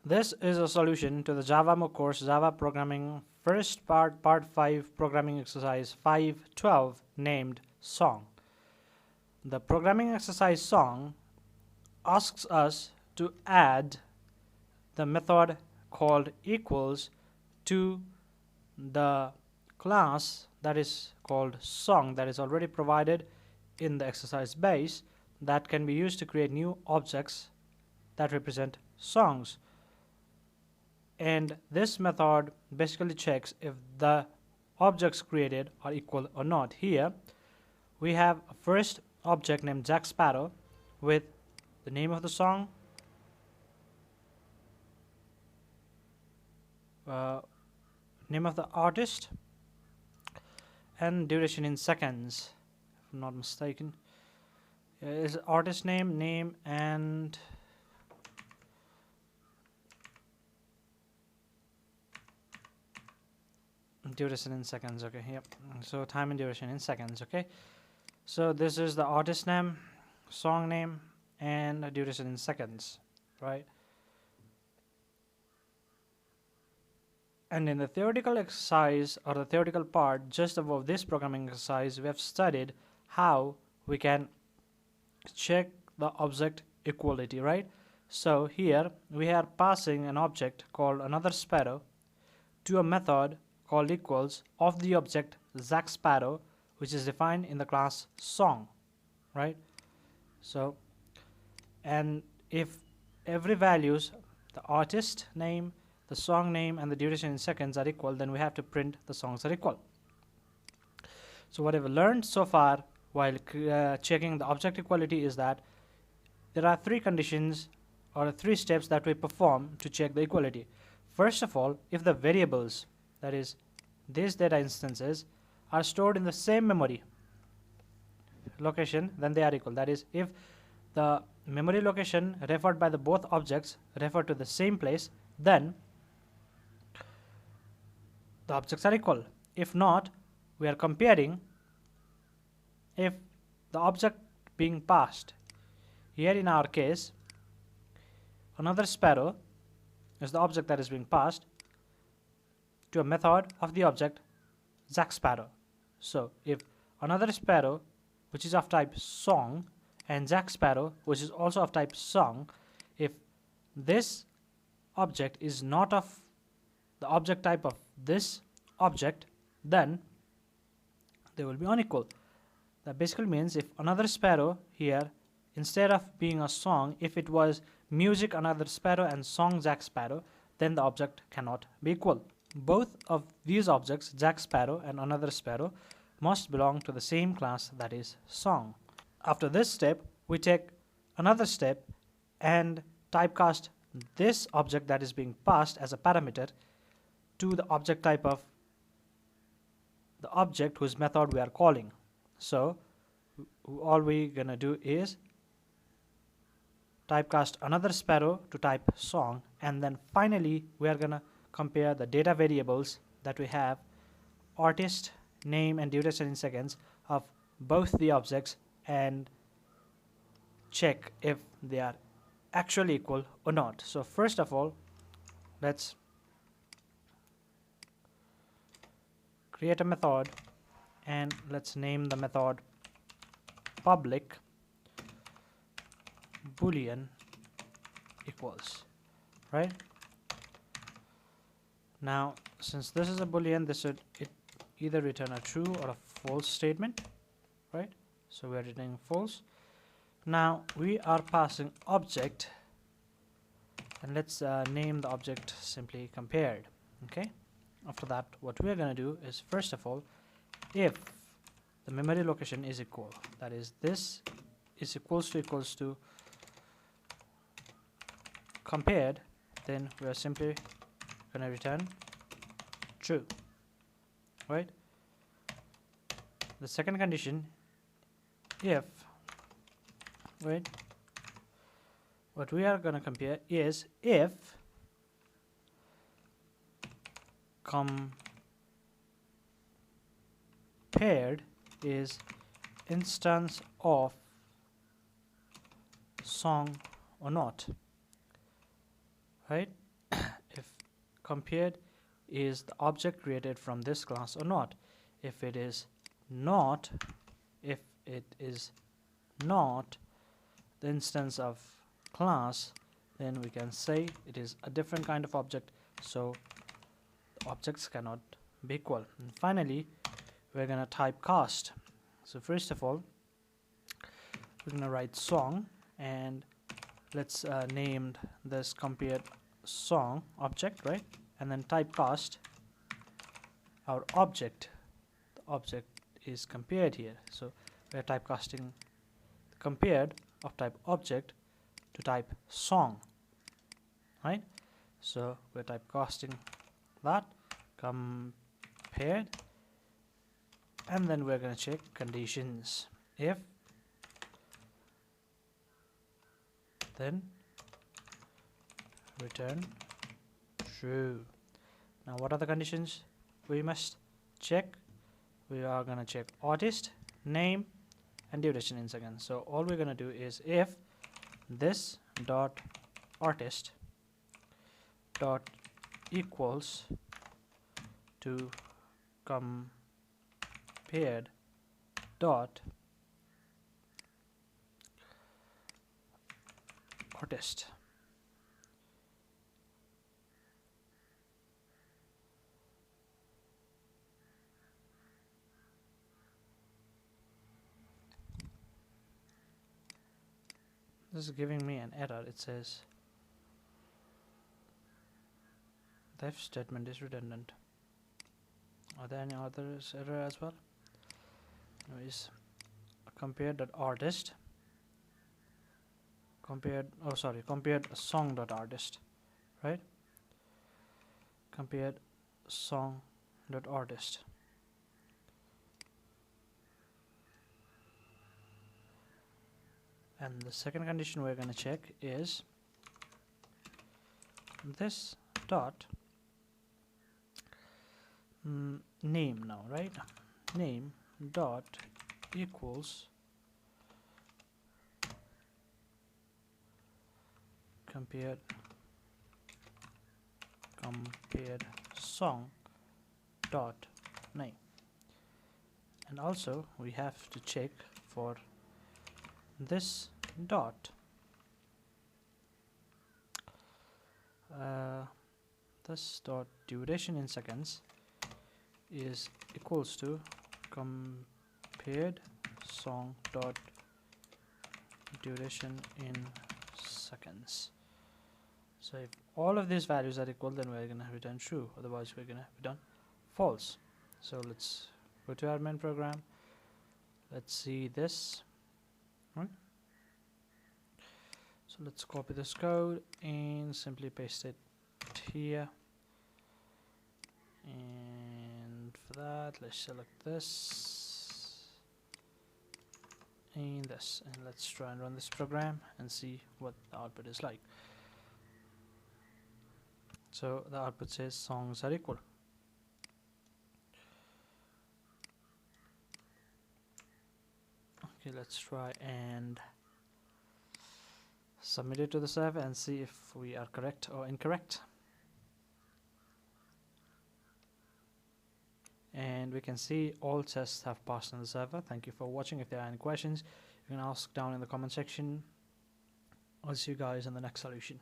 This is a solution to the Java MOOC course Java Programming First Part 5 Programming Exercise 512 named Song. The programming exercise song asks us to add the method called equals to the class that is called song that is already provided in the exercise base that can be used to create new objects that represent songs. And this method basically checks if the objects created are equal or not. Here we have a first object named Jack Sparrow with the name of the song, name of the artist, and duration in seconds, if I'm not mistaken. Is artist name, and duration in seconds. Okay, yep. So time and duration in seconds. Okay, so this is the artist name, song name, and duration in seconds, right? And in the theoretical exercise, or the theoretical part just above this programming exercise, we have studied how we can check the object equality, right? So here we are passing an object called another sparrow to a method called equals of the object Jack Sparrow, which is defined in the class song, right? So, and if every values, the artist name, the song name, and the duration in seconds are equal, then we have to print the songs are equal. So what I've learned so far while checking the object equality is that there are three conditions or three steps that we perform to check the equality. First of all, if the variables, that is these data instances, are stored in the same memory location, then they are equal. That is, if the memory location referred by the both objects refer to the same place, then the objects are equal. If not, we are comparing if the object being passed, here in our case another sparrow is the object that is being passed to a method of the object Jack Sparrow. So if another sparrow which is of type song and Jack Sparrow which is also of type song, if this object is not of the object type of this object, then they will be unequal. That basically means if another sparrow here, instead of being a song, if it was music another sparrow and song Jack Sparrow, then the object cannot be equal. Both of these objects, Jack Sparrow and another sparrow, must belong to the same class, that is song. After this step, we take another step and typecast this object that is being passed as a parameter to the object type of the object whose method we are calling. So all we're gonna do is typecast another sparrow to type song, and then finally we are gonna compare the data variables that we have, artist name and duration in seconds, of both the objects and check if they are actually equal or not. So first of all, let's create a method and let's name the method public boolean equals, right? Now since this is a boolean, this should either return a true or a false statement, right? So we are returning false. Now we are passing object, and let's name the object simply compared. Okay, after that what we are going to do is, first of all, if the memory location is equal, that is this is equals to compared, then we are simply going to return true, right? The second condition, if, right, what we are going to compare is if compared is instance of song or not, right? compared is the object created from this class or not. If it is not, if it is not the instance of class, then we can say it is a different kind of object, so the objects cannot be equal. And finally, we're gonna typecast. So first of all, we're gonna write song, and let's name this compared song object, right? And then typecast our object. The object is compared here, so we're typecasting the compared of type object to type song, right? So we're typecasting that compared, and then we're going to check conditions. If, then return true. Now what are the conditions we must check? We are going to check artist, name, and duration in seconds. So all we're going to do is if this dot artist dot equals to compared dot artist, this is giving me an error. It says the if statement is redundant. Are there any others error as well? Anyways, compared.artist compared song.artist, right? Compared song.artist. And the second condition we're going to check is this dot name now, right? Name dot equals compared song dot name. And also we have to check for this dot duration in seconds is equals to compared song dot duration in seconds. So if all of these values are equal, then we're gonna return true, otherwise we're gonna return false. So let's go to our main program. Let's see this, right? So let's copy this code and simply paste it here, and for that let's select this and this, and let's try and run this program and see what the output is like. So the output says songs are equal. Okay, let's try and submit it to the server and see if we are correct or incorrect. And we can see all tests have passed on the server. Thank you for watching. If there are any questions, you can ask down in the comment section. I'll see you guys in the next solution.